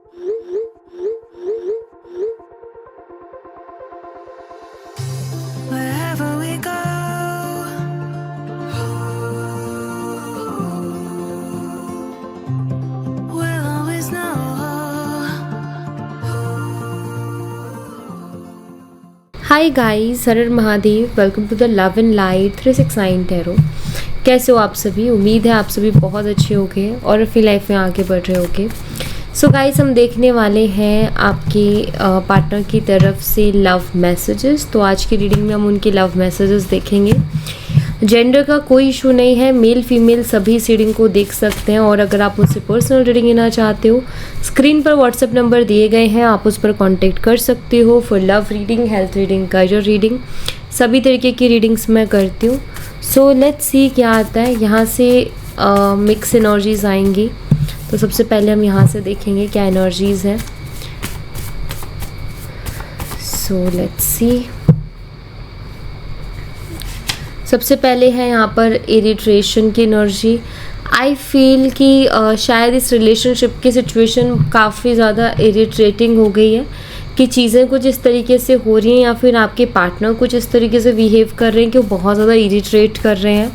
Wherever we go, we'll always know. Hi guys, Har Mahadev. Welcome to the love and light 369 tarot. कैसे हो आप सभी? उम्मीद है आप सभी बहुत अच्छे होंगे और अपनी लाइफ में आगे बढ़ रहे होंगे। सो गाइस, हम देखने वाले हैं आपके पार्टनर की तरफ से लव मैसेजेस। तो आज की रीडिंग में हम उनके लव मैसेजेस देखेंगे। जेंडर का कोई इशू नहीं है, मेल फीमेल सभी इस रीडिंग को देख सकते हैं। और अगर आप मुझसे पर्सनल रीडिंग लेना चाहते हो, स्क्रीन पर व्हाट्सएप नंबर दिए गए हैं, आप उस पर कांटेक्ट कर सकते हो for love reading, health reading, career reading, सभी तरीके की रीडिंग्स मैं करती हूँ। सो लेट्स सी क्या आता है। यहाँ से मिक्स एनर्जीज आएंगी। तो सबसे पहले हम यहाँ से देखेंगे क्या एनर्जीज हैं। So let's see. सबसे पहले है यहाँ पर इरिट्रेशन की एनर्जी। आई फील कि शायद इस रिलेशनशिप की सिचुएशन काफ़ी ज़्यादा इरिट्रेटिंग हो गई है कि चीज़ें कुछ इस तरीके से हो रही हैं या फिर आपके पार्टनर कुछ इस तरीके से बिहेव कर रहे हैं कि वो बहुत ज़्यादा इरिट्रेट कर रहे हैं।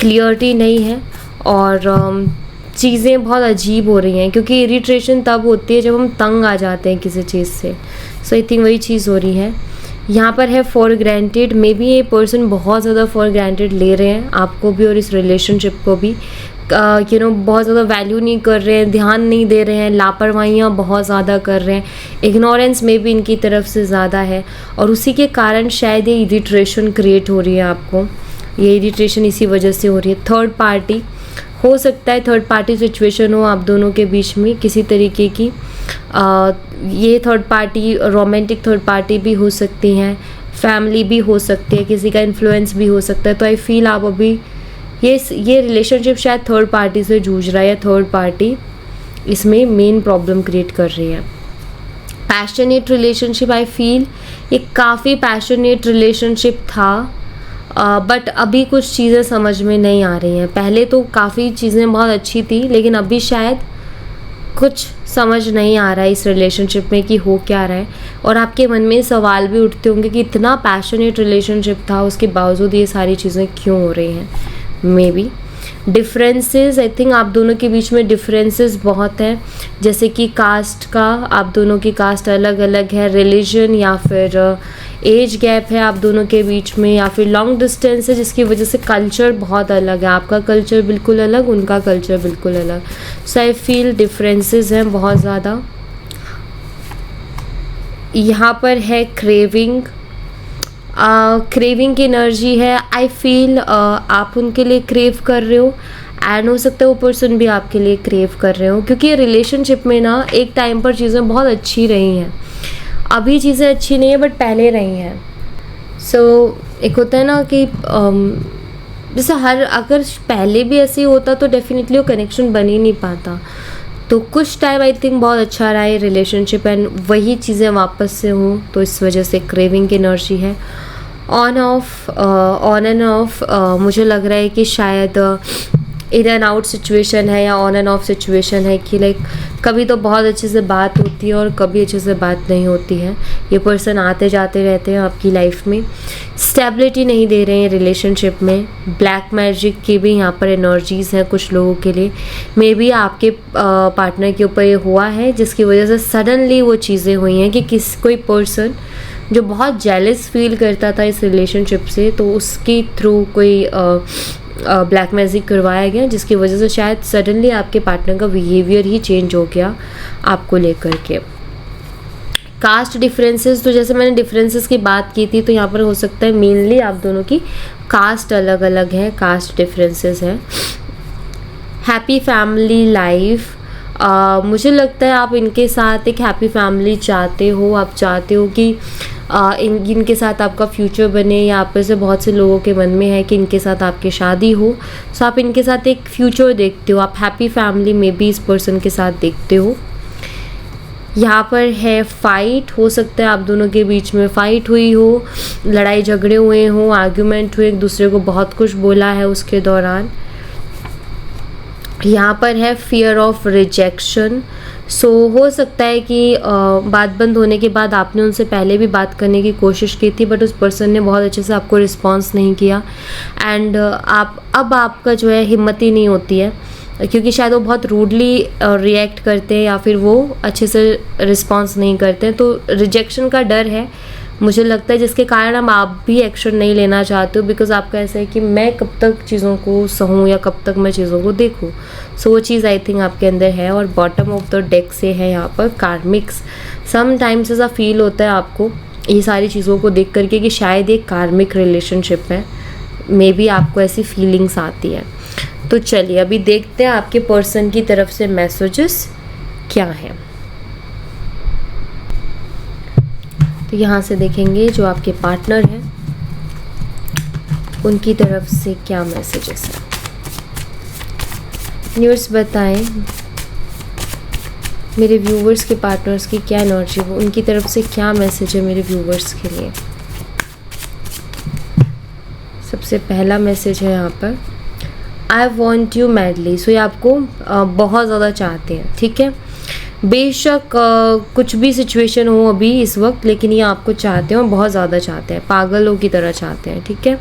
क्लियरिटी नहीं है और चीज़ें बहुत अजीब हो रही हैं, क्योंकि इरिट्रेशन तब होती है जब हम तंग आ जाते हैं किसी चीज़ से। सो आई थिंक वही चीज़ हो रही है। यहाँ पर है फॉर ग्रांटेड। मे बी ये पर्सन बहुत ज़्यादा फॉर ग्रांटेड ले रहे हैं आपको भी और इस रिलेशनशिप को भी। बहुत ज़्यादा वैल्यू नहीं कर रहे हैं, ध्यान नहीं दे रहे हैं, लापरवाहियाँ बहुत ज़्यादा कर रहे हैं। इग्नोरेंस में भी इनकी तरफ से ज़्यादा है और उसी के कारण शायद ये इरिट्रेशन क्रिएट हो रही है आपको। ये इरिट्रेशन इसी वजह से हो रही है। थर्ड पार्टी हो सकता है, थर्ड पार्टी सिचुएशन हो आप दोनों के बीच में किसी तरीके की। ये third party romantic third party भी हो सकती हैं, फैमिली भी हो सकती है, किसी का इन्फ्लुएंस भी हो सकता है। तो आई फील आप अभी ये रिलेशनशिप शायद थर्ड पार्टी से जूझ रहा है या थर्ड पार्टी इसमें मेन प्रॉब्लम क्रिएट कर रही है। पैशनेट रिलेशनशिप, आई फील ये काफ़ी पैशनेट रिलेशनशिप था बट अभी कुछ चीज़ें समझ में नहीं आ रही हैं। पहले तो काफ़ी चीज़ें बहुत अच्छी थी, लेकिन अभी शायद कुछ समझ नहीं आ रहा है इस रिलेशनशिप में कि हो क्या रहा है। और आपके मन में सवाल भी उठते होंगे कि इतना पैशनेट रिलेशनशिप था, उसके बावजूद ये सारी चीज़ें क्यों हो रही हैं। May be differences, I think आप दोनों के बीच में डिफरेंसेस बहुत हैं, जैसे कि कास्ट का, आप दोनों की कास्ट अलग अलग है, रिलीजन या फिर एज गैप है आप दोनों के बीच में, या फिर लॉन्ग डिस्टेंस है जिसकी वजह से कल्चर बहुत अलग है। आपका कल्चर बिल्कुल अलग, उनका कल्चर बिल्कुल अलग। सो आई फील डिफरेंसेस हैं बहुत ज़्यादा। यहाँ पर है क्रेविंग। क्रेविंग की एनर्जी है। आई फील आप उनके लिए क्रेव कर रहे हो एंड हो सकता है वो पर्सन भी आपके लिए क्रेव कर रहे हो, क्योंकि रिलेशनशिप में ना एक टाइम पर चीज़ें बहुत अच्छी रही हैं। अभी चीज़ें अच्छी नहीं है बट पहले रही हैं। सो एक होता है ना कि जैसे अगर पहले भी ऐसे ही होता तो डेफिनेटली वो कनेक्शन बन ही नहीं पाता। तो कुछ टाइम आई थिंक बहुत अच्छा रहा है रिलेशनशिप एंड वही चीज़ें वापस से हों, तो इस वजह से क्रेविंग की एनर्जी है। ऑन एंड ऑफ मुझे लग रहा है कि शायद इन एंड आउट सिचुएशन है या ऑन एंड ऑफ सिचुएशन है कि लाइक कभी तो बहुत अच्छे से बात होती है और कभी अच्छे से बात नहीं होती है। ये पर्सन आते जाते रहते हैं आपकी लाइफ में, स्टेबिलिटी नहीं दे रहे हैं रिलेशनशिप में। ब्लैक मैजिक की भी यहाँ पर एनर्जीज़ हैं कुछ लोगों के लिए। मे बी आपके पार्टनर के ऊपर ये हुआ है जिसकी वजह से सडनली वो चीज़ें हुई हैं कि कोई पर्सन जो बहुत जेलस फील करता था इस रिलेशनशिप से, तो उसकी थ्रू कोई ब्लैक मैजिक करवाया गया जिसकी वजह से शायद सडनली आपके पार्टनर का बिहेवियर ही चेंज हो गया आपको लेकर के। कास्ट डिफरेंसेस, तो जैसे मैंने डिफरेंसेस की बात की थी, तो यहाँ पर हो सकता है मेनली आप दोनों की कास्ट अलग अलग है, कास्ट डिफरेंसेस है। हैप्पी फैमिली लाइफ, मुझे लगता है आप इनके साथ एक हैप्पी फैमिली चाहते हो। आप चाहते हो कि इनके साथ आपका फ्यूचर बने, या आप में से बहुत से लोगों के मन में है कि इनके साथ आपकी शादी हो। सो आप इनके साथ एक फ्यूचर देखते हो, आप हैप्पी फैमिली में भी इस पर्सन के साथ देखते हो। यहाँ पर है फाइट, हो सकता है आप दोनों के बीच में फाइट हुई हो, लड़ाई झगड़े हुए हों, आर्ग्यूमेंट हुए, एक दूसरे को बहुत कुछ बोला है उसके दौरान। यहाँ पर है फियर ऑफ रिजेक्शन। सो हो सकता है कि बात बंद होने के बाद आपने उनसे पहले भी बात करने की कोशिश की थी, बट उस पर्सन ने बहुत अच्छे से आपको रिस्पॉन्स नहीं किया। एंड आपका जो है हिम्मत ही नहीं होती है, क्योंकि शायद वो बहुत रूडली रिएक्ट करते हैं या फिर वो अच्छे से रिस्पॉन्स नहीं करते हैं। तो रिजेक्शन का डर है मुझे लगता है, जिसके कारण आप भी एक्शन नहीं लेना चाहते हो, बिकॉज आपका ऐसा है कि मैं कब तक चीज़ों को सहूँ या कब तक मैं चीज़ों को देखूँ। सो वो चीज़ आई थिंक आपके अंदर है। और बॉटम ऑफ द डेक से है यहाँ पर कार्मिक्स। समटाइम्स ऐसा फील होता है आपको ये सारी चीज़ों को देख करके कि शायद ये कार्मिक रिलेशनशिप है, मे बी आपको ऐसी फीलिंग्स आती है। तो चलिए अभी देखते हैं आपके पर्सन की तरफ से मैसेजेस क्या हैं। तो यहाँ से देखेंगे जो आपके पार्टनर हैं उनकी तरफ से क्या मैसेजेस हैं। न्यूज़ बताएं मेरे व्यूवर्स के पार्टनर्स की क्या एनर्जी, वो उनकी तरफ से क्या मैसेज है मेरे व्यूवर्स के लिए। सबसे पहला मैसेज है यहाँ पर आई वॉन्ट यू मैडली। सो ये आपको बहुत ज़्यादा चाहते हैं, ठीक है। बेशक कुछ भी सिचुएशन हो अभी इस वक्त, लेकिन ये आपको चाहते हैं और बहुत ज़्यादा चाहते हैं, पागलों की तरह चाहते हैं, ठीक है।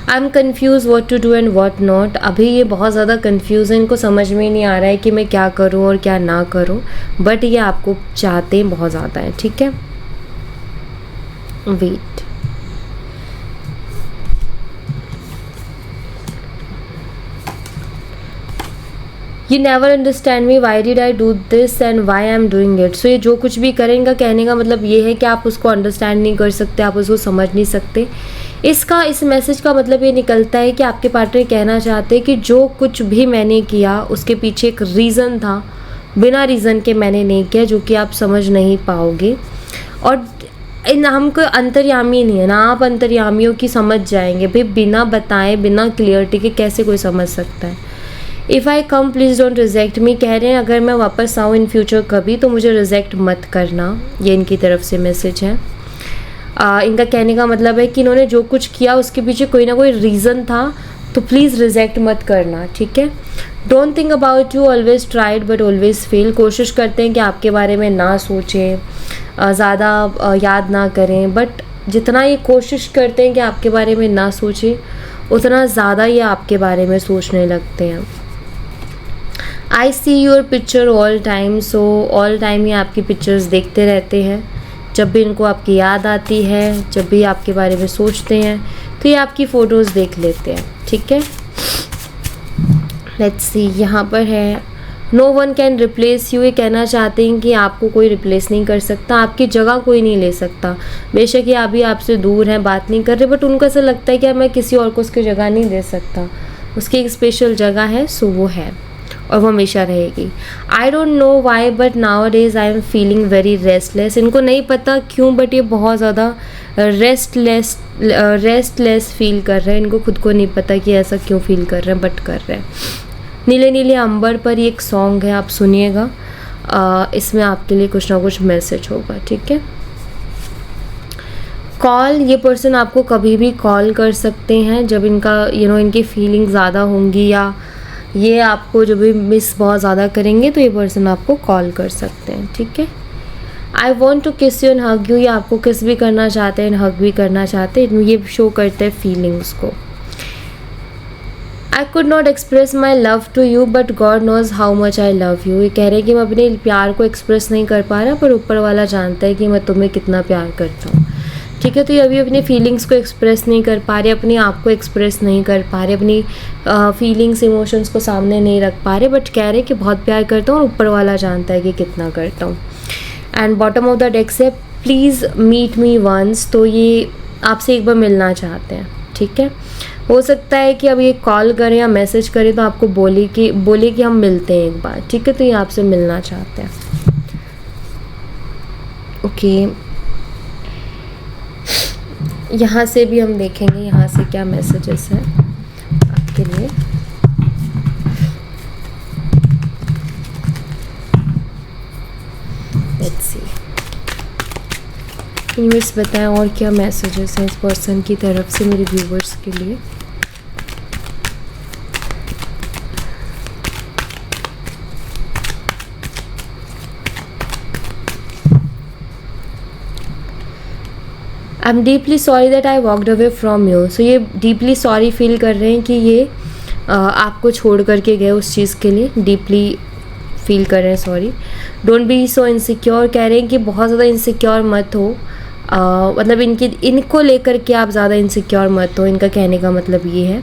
I am confused what to do and what not. अभी ये बहुत ज़्यादा कन्फ्यूज़ है, इनको समझ में नहीं आ रहा है कि मैं क्या करूँ और क्या ना करूँ, बट ये आपको चाहते हैं बहुत ज़्यादा है, ठीक है। Wait, You never understand me, why did I do this and why I'm doing it। सो ये जो कुछ भी करेंगे, कहने का मतलब ये है कि आप उसको अंडरस्टैंड नहीं कर सकते, आप उसको समझ नहीं सकते। इस मैसेज का मतलब ये निकलता है कि आपके पार्टनर कहना चाहते हैं कि जो कुछ भी मैंने किया उसके पीछे एक रीज़न था, बिना रीज़न के मैंने नहीं किया, जो कि आप समझ नहीं पाओगे। और हमको अंतर्यामी नहीं है ना, आप अंतर्यामियों की समझ जाएंगे भाई, बिना बताए बिना क्लियरिटी के कैसे कोई समझ सकता है। If I come please don't reject me, कह रहे हैं अगर मैं वापस आऊँ इन फ्यूचर कभी तो मुझे रिजेक्ट मत करना, ये इनकी तरफ से मैसेज है। इनका कहने का मतलब है कि इन्होंने जो कुछ किया उसके पीछे कोई ना कोई रीज़न था, तो प्लीज़ रिजेक्ट मत करना, ठीक है। Don't think about you, always tried but always fail. कोशिश करते हैं कि आपके बारे में ना सोचें, ज़्यादा याद ना करें, बट जितना ये कोशिश करते हैं कि आपके बारे में ना सोचें, उतना ज़्यादा ये आपके बारे में सोचने लगते हैं। I see your picture all time. So all time ये आपकी पिक्चर्स देखते रहते हैं, जब भी इनको आपकी याद आती है, जब भी आपके बारे में सोचते हैं तो ये आपकी फ़ोटोज़ देख लेते हैं, ठीक है। लेट्स सी, यहाँ पर है no one can replace you. ये कहना चाहते हैं कि आपको कोई रिप्लेस नहीं कर सकता, आपकी जगह कोई नहीं ले सकता। बेशक ये अभी आपसे दूर हैं, बात नहीं कर रहे, बट उनको ऐसा लगता है कि मैं किसी और को उसकी जगह नहीं दे सकता, उसकी एक स्पेशल जगह है, सो वो है और वो हमेशा रहेगी। I don't know why but now days I am feeling very restless. इनको नहीं पता क्यों, बट ये बहुत ज़्यादा रेस्टलेस फील कर रहे हैं। इनको खुद को नहीं पता कि ऐसा क्यों फील कर रहे हैं, बट कर रहे हैं। नीले नीले अंबर पर ये एक सॉन्ग है, आप सुनिएगा, इसमें आपके लिए कुछ ना कुछ मैसेज होगा, ठीक है। कॉल, ये पर्सन आपको कभी भी कॉल कर सकते हैं जब इनका इनकी फीलिंग ज़्यादा होंगी, या ये आपको जब भी मिस बहुत ज़्यादा करेंगे तो ये पर्सन आपको कॉल कर सकते हैं, ठीक है। आई वॉन्ट टू किस यू एंड हग यू, ये आपको किस भी करना चाहते हैं, हग भी करना चाहते हैं, ये शो करते हैं फीलिंग्स को। I could not express my love to you but God knows how much I love you. ये कह रहे हैं कि मैं अपने प्यार को एक्सप्रेस नहीं कर पा रहा, पर ऊपर वाला जानता है कि मैं तुम्हें कितना प्यार करता हूँ, ठीक है। तो ये अभी अपनी फीलिंग्स को एक्सप्रेस नहीं कर पा रहे, अपने आप को एक्सप्रेस नहीं कर पा रहे, अपनी फीलिंग्स इमोशंस को सामने नहीं रख पा रहे, बट कह रहे कि बहुत प्यार करता हूँ और ऊपर वाला जानता है कि कितना करता हूँ। And bottom of the deck से प्लीज़ मीट मी वंस, तो ये आपसे एक बार मिलना चाहते हैं, ठीक है। हो सकता है कि अब ये कॉल करें या मैसेज करें तो आपको बोले कि हम मिलते हैं एक बार, ठीक है। तो ये आपसे मिलना चाहते हैं, ओके। यहाँ से भी हम देखेंगे यहाँ से क्या मैसेजेस हैं आपके लिए। लेट्स सी, यूनिवर्स बताएं और क्या मैसेजेस हैं इस पर्सन की तरफ से मेरे व्यूवर्स के लिए। Am deeply sorry that I walked away from you. So ये डीपली सॉरी फील कर रहे हैं कि ये आपको छोड़ करके गए उस चीज़ के लिए, डीपली फील कर रहे हैं sorry. Don't be so insecure, कह रहे हैं कि बहुत ज़्यादा इनसिक्योर मत हो, मतलब इनको लेकर के आप ज़्यादा इनसिक्योर मत हो, इनका कहने का मतलब ये है।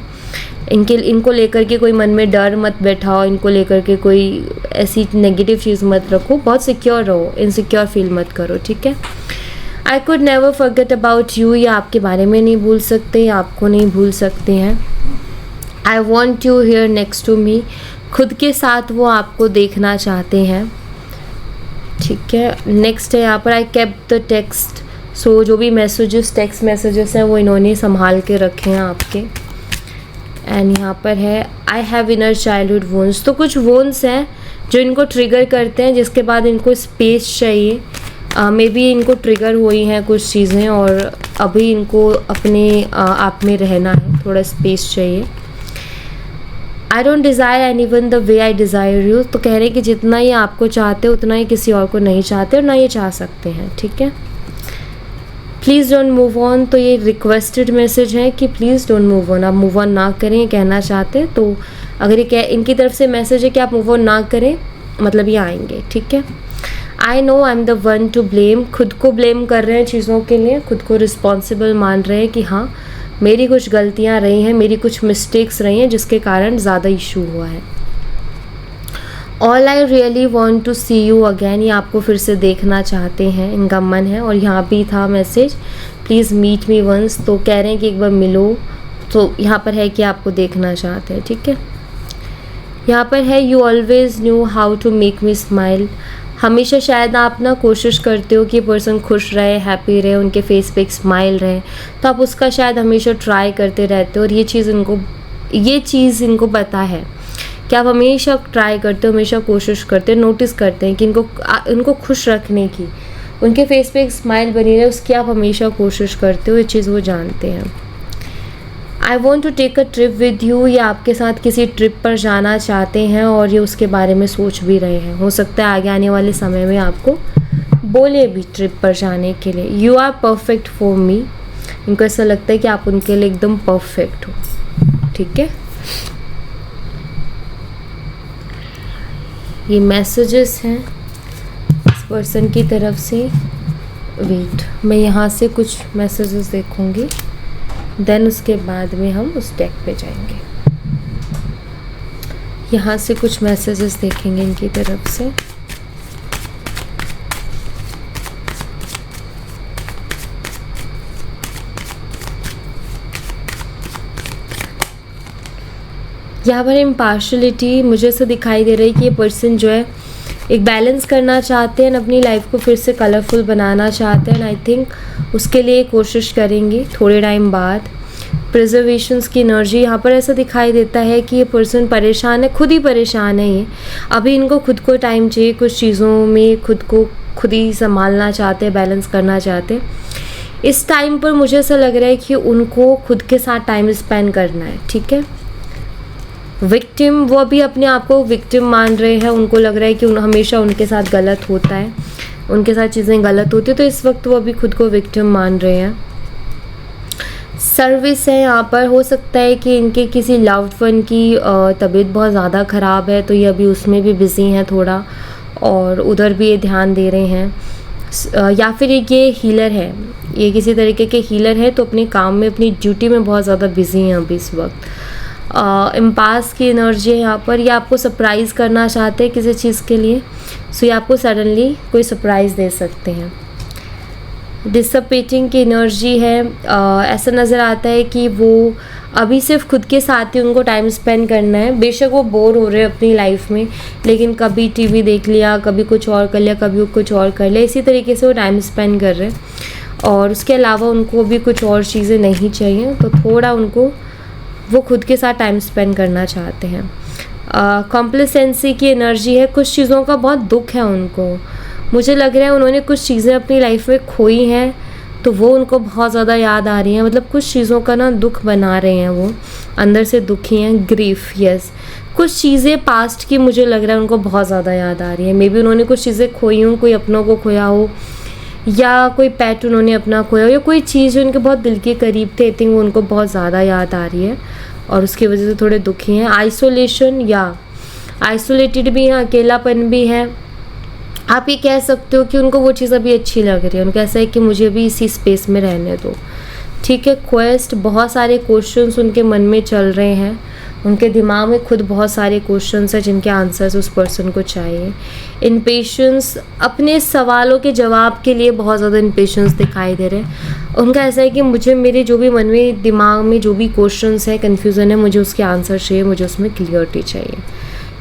इनको लेकर के कोई मन में डर मत बैठाओ, इनको लेकर के कोई ऐसी नेगेटिव चीज़ मत रखो, बहुत सिक्योर रहो, इनसिक्योर फील मत करो, ठीक है। I could never forget about you, या आपके बारे में नहीं भूल सकते, या आपको नहीं भूल सकते हैं। I want you here next to me, खुद के साथ वो आपको देखना चाहते हैं, ठीक है। नेक्स्ट है यहाँ पर आई केप्ट द टेक्स्ट, सो जो भी मैसेजेस टेक्स्ट मैसेजेस हैं वो इन्होंने संभाल के रखे हैं आपके। एंड यहाँ पर है आई हैव इनर चाइल्डहुड वोन्स, तो कुछ वोन्स हैं जो इनको ट्रिगर करते हैं, जिसके बाद इनको स्पेस चाहिए। मे बी इनको ट्रिगर हुई हैं कुछ चीज़ें और अभी इनको अपने आप में रहना है, थोड़ा स्पेस चाहिए। I don't desire any one the way I desire you, तो कह रहे हैं कि जितना ये आपको चाहते हो उतना ही किसी और को नहीं चाहते और ना ये चाह सकते हैं, ठीक है। प्लीज़ डोंट मूव ऑन, तो ये रिक्वेस्टेड मैसेज है कि प्लीज़ डोंट मूव ऑन, आप मूव ऑन ना करें, कहना चाहते हैं। तो अगर ये इनकी तरफ से मैसेज है कि आप मूव ऑन ना करें, मतलब ये आएंगे, ठीक है। I know I am the one two blame, खुद को ब्लेम कर रहे हैं चीज़ों के लिए, खुद को रिस्पॉन्सिबल मान रहे हैं कि हाँ मेरी कुछ गलतियाँ रही हैं, मेरी कुछ मिस्टेक्स रही हैं जिसके कारण ज़्यादा इशू हुआ है। All I really want to see you again, ये आपको फिर से देखना चाहते हैं, इनका मन है। और यहाँ भी था message please meet me once, तो कह रहे हैं कि एक बार मिलो, तो यहाँ पर है कि आपको देखना चाहते हैं, ठीक है। यहाँ पर है you always knew how to make me smile, हमेशा शायद आप ना कोशिश करते हो कि पर्सन खुश रहे, हैप्पी रहे, उनके फेस पे एक स्माइल रहे, तो आप उसका शायद हमेशा ट्राई करते रहते हो। और ये चीज़ इनको पता है कि आप हमेशा ट्राई करते हो, हमेशा कोशिश करते हो, नोटिस करते हैं कि इनको खुश रखने की, उनके फेस पे एक स्माइल बनी रहे, उसकी आप हमेशा कोशिश करते हो, ये चीज़ वो जानते हैं। I want to take a trip with you, ये आपके साथ किसी ट्रिप पर जाना चाहते हैं और ये उसके बारे में सोच भी रहे हैं। हो सकता है आगे आने वाले समय में आपको बोले भी ट्रिप पर जाने के लिए। You are perfect for me, इनको ऐसा लगता है कि आप उनके लिए एकदम परफेक्ट हो, ठीक है। ये मैसेजेस हैं इस पर्सन की तरफ से। वेट, मैं यहाँ से कुछ मैसेजेस देखूँगी, देन उसके बाद में हम उस डेक पे जाएंगे। यहाँ से कुछ मैसेजेस देखेंगे इनकी तरफ से। यहाँ पर इम्पार्शलिटी मुझे ऐसा दिखाई दे रही है कि ये पर्सन जो है एक बैलेंस करना चाहते हैं, अपनी लाइफ को फिर से कलरफुल बनाना चाहते हैं। आई थिंक उसके लिए कोशिश करेंगे थोड़े टाइम बाद। प्रिजर्वेशंस की एनर्जी यहाँ पर ऐसा दिखाई देता है कि ये पर्सन परेशान है, खुद ही परेशान है ये। अभी इनको खुद को टाइम चाहिए, कुछ चीज़ों में खुद को खुद ही संभालना चाहते हैं, बैलेंस करना चाहते हैं। इस टाइम पर मुझे ऐसा लग रहा है कि उनको खुद के साथ टाइम स्पेंड करना है, ठीक है। विक्टिम, वो अभी अपने आप को विक्टिम मान रहे हैं, उनको लग रहा है कि हमेशा उनके साथ गलत होता है, उनके साथ चीज़ें गलत होती है, तो इस वक्त वो अभी खुद को विक्टिम मान रहे हैं। सर्विस है यहाँ पर, हो सकता है कि इनके किसी लव्ड वन की तबीयत बहुत ज़्यादा ख़राब है, तो ये अभी उसमें भी बिज़ी हैं थोड़ा, और उधर भी ये ध्यान दे रहे हैं। या फिर ये हीलर है, ये किसी तरीके के हीलर है, तो अपने काम में, अपनी ड्यूटी में बहुत ज़्यादा बिज़ी हैं अभी इस वक्त। इम्पास की एनर्जी है यहाँ पर, ये आपको सरप्राइज़ करना चाहते हैं किसी चीज़ के लिए, सो ये आपको सडनली कोई सरप्राइज़ दे सकते हैं। डिसअपेटिंग की एनर्जी है, ऐसा नज़र आता है कि वो अभी सिर्फ खुद के साथ ही उनको टाइम स्पेंड करना है। बेशक वो बोर हो रहे हैं अपनी लाइफ में, लेकिन कभी टीवी देख लिया, कभी कुछ और कर लिया, कभी कुछ और कर लिया, इसी तरीके से वो टाइम स्पेंड कर रहे हैं। और उसके अलावा उनको भी कुछ और चीज़ें नहीं चाहिए, तो थोड़ा उनको वो खुद के साथ टाइम स्पेंड करना चाहते हैं। कॉम्प्लेसेंसी की एनर्जी है, कुछ चीज़ों का बहुत दुख है उनको। मुझे लग रहा है उन्होंने कुछ चीज़ें अपनी लाइफ में खोई हैं, तो वो उनको बहुत ज़्यादा याद आ रही हैं, मतलब कुछ चीज़ों का ना दुख बना रहे हैं, वो अंदर से दुखी हैं। ग्रीफ, यस, कुछ चीज़ें पास्ट की मुझे लग रहा है उनको बहुत ज़्यादा याद आ रही है। मे बी उन्होंने कुछ चीज़ें खोई हों, कोई अपनों को खोया हो, या कोई पेट उन्होंने अपना खोया या कोई चीज़ जो उनके बहुत दिल के करीब थे, आई थिंक वो उनको बहुत ज़्यादा याद आ रही है और उसकी वजह से थोड़े दुखी हैं। आइसोलेशन या आइसोलेटेड भी हैं, अकेलापन भी है। आप ये कह सकते हो कि उनको वो चीज़ अभी अच्छी लग रही है, उनको ऐसा है कि मुझे अभी इसी स्पेस में रहने दो, ठीक है। क्वेस्ट, बहुत सारे क्वेश्चंस उनके मन में चल रहे हैं, उनके दिमाग में खुद बहुत सारे क्वेश्चंस हैं जिनके आंसर्स उस पर्सन को चाहिए। इम्पेशेंस, अपने सवालों के जवाब के लिए बहुत ज़्यादा इम्पेशेंस दिखाई दे रहे हैं। उनका ऐसा है कि मुझे मेरे जो भी मन में दिमाग में जो भी क्वेश्चंस है, कन्फ्यूज़न है, मुझे उसके आंसर चाहिए, मुझे उसमें क्लियरिटी चाहिए।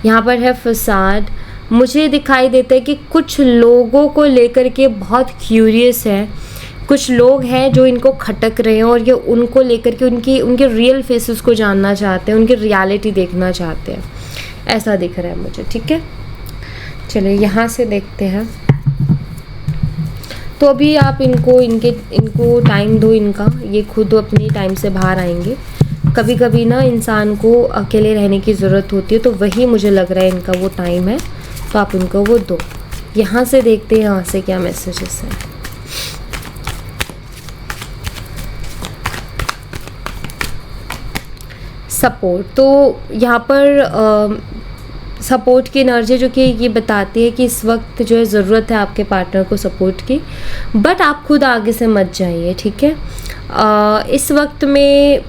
यहाँ पर है फसाद, मुझे दिखाई देता है कि कुछ लोगों को लेकर के बहुत क्यूरियस है, कुछ लोग हैं जो इनको खटक रहे हैं और ये उनको लेकर के उनके रियल फेसेस को जानना चाहते हैं, उनकी रियलिटी देखना चाहते हैं, ऐसा दिख रहा है मुझे, ठीक है। चलिए यहाँ से देखते हैं। तो अभी आप इनको टाइम दो, ये खुद अपनी टाइम से बाहर आएंगे। कभी कभी ना इंसान को अकेले रहने की ज़रूरत होती है, तो वही मुझे लग रहा है इनका वो टाइम है, तो आप इनको वो दो। यहाँ से देखते हैं यहाँ से क्या मैसेजेस हैं। सपोर्ट, तो यहाँ पर सपोर्ट की एनर्जी जो कि ये बताती है कि इस वक्त जो है ज़रूरत है आपके पार्टनर को सपोर्ट की, बट आप खुद आगे से मत जाइए, ठीक है। इस वक्त में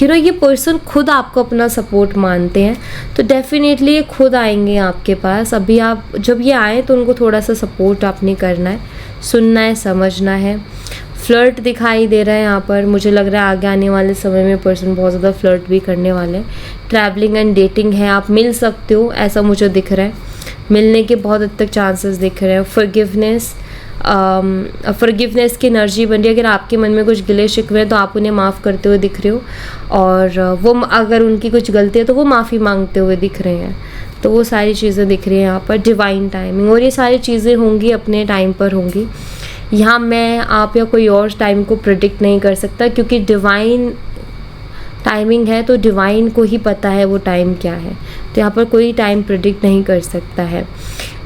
ये पर्सन खुद आपको अपना सपोर्ट मानते हैं, तो डेफिनेटली ये खुद आएंगे आपके पास। अभी आप जब ये आए तो उनको थोड़ा सा सपोर्ट आपने करना है, सुनना है, समझना है। फ्लर्ट दिखाई दे रहा है यहाँ पर, मुझे लग रहा है आगे आने वाले समय में पर्सन बहुत ज़्यादा फ्लर्ट भी करने वाले हैं। ट्रैवलिंग एंड डेटिंग है, आप मिल सकते हो, ऐसा मुझे दिख रहा है, मिलने के बहुत हद तक चांसेस दिख रहे हैं। फॉरगिवनेस की एनर्जी बन रही है, अगर आपके मन में कुछ गिले शिकवे हैं तो आप उन्हें माफ़ करते हुए दिख रहे हो, और वो अगर उनकी कुछ गलती है तो वो माफ़ी मांगते हुए दिख रहे हैं, तो वो सारी चीज़ें दिख रही हैं यहाँ पर। डिवाइन टाइमिंग, और ये सारी चीज़ें होंगी अपने टाइम पर होंगी। यहाँ मैं आप या कोई और टाइम को प्रिडिक्ट नहीं कर सकता, क्योंकि डिवाइन टाइमिंग है तो डिवाइन को ही पता है वो टाइम क्या है, तो यहाँ पर कोई टाइम प्रिडिक्ट नहीं कर सकता है।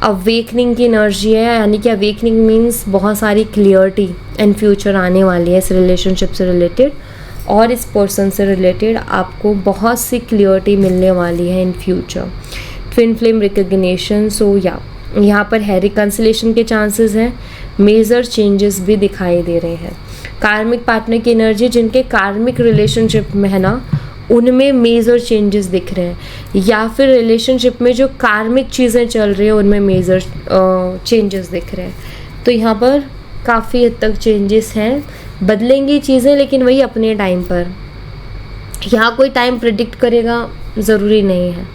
अवेकनिंग की एनर्जी है, यानी कि अवेकनिंग मीन्स बहुत सारी क्लियरिटी इन फ्यूचर आने वाली है इस रिलेशनशिप से रिलेटेड, और इस पर्सन से रिलेटेड आपको बहुत सी क्लियरिटी मिलने वाली है in future. Twin flame recognition, so यहाँ पर है रिकन्सिलेशन के चांसेस हैं, मेजर चेंजेस भी दिखाई दे रहे हैं। कार्मिक पार्टनर की एनर्जी, जिनके कार्मिक रिलेशनशिप में है ना, उनमें मेजर चेंजेस दिख रहे हैं, या फिर रिलेशनशिप में जो कार्मिक चीज़ें चल रही हैं उनमें मेजर चेंजेस दिख रहे हैं। तो यहाँ पर काफ़ी हद तक चेंजेस हैं, बदलेंगी चीज़ें, लेकिन वही अपने टाइम पर। यहाँ कोई टाइम प्रिडिक्ट करेगा ज़रूरी नहीं है,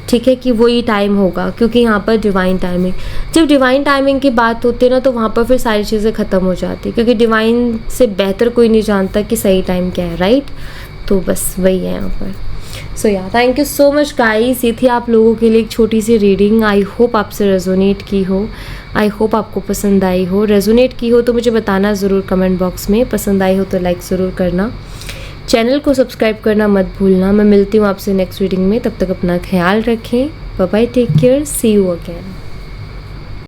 ठीक है, कि वही टाइम होगा, क्योंकि यहाँ पर डिवाइन टाइमिंग, जब डिवाइन टाइमिंग की बात होती है ना, तो वहाँ पर फिर सारी चीज़ें ख़त्म हो जाती है, क्योंकि डिवाइन से बेहतर कोई नहीं जानता कि सही टाइम क्या है, राइट। तो बस वही है यहाँ पर। So thank you so much guys, ये थी आप लोगों के लिए एक छोटी सी रीडिंग। आई होप आपसे रेजोनेट की हो, आई होप आपको पसंद आई हो। रेजोनेट की हो तो मुझे बताना ज़रूर कमेंट बॉक्स में, पसंद आई हो तो लाइक ज़रूर करना, चैनल को सब्सक्राइब करना मत भूलना। मैं मिलती हूँ आपसे नेक्स्ट रीडिंग में, तब तक अपना ख्याल रखें। Bye bye, take care, see you again.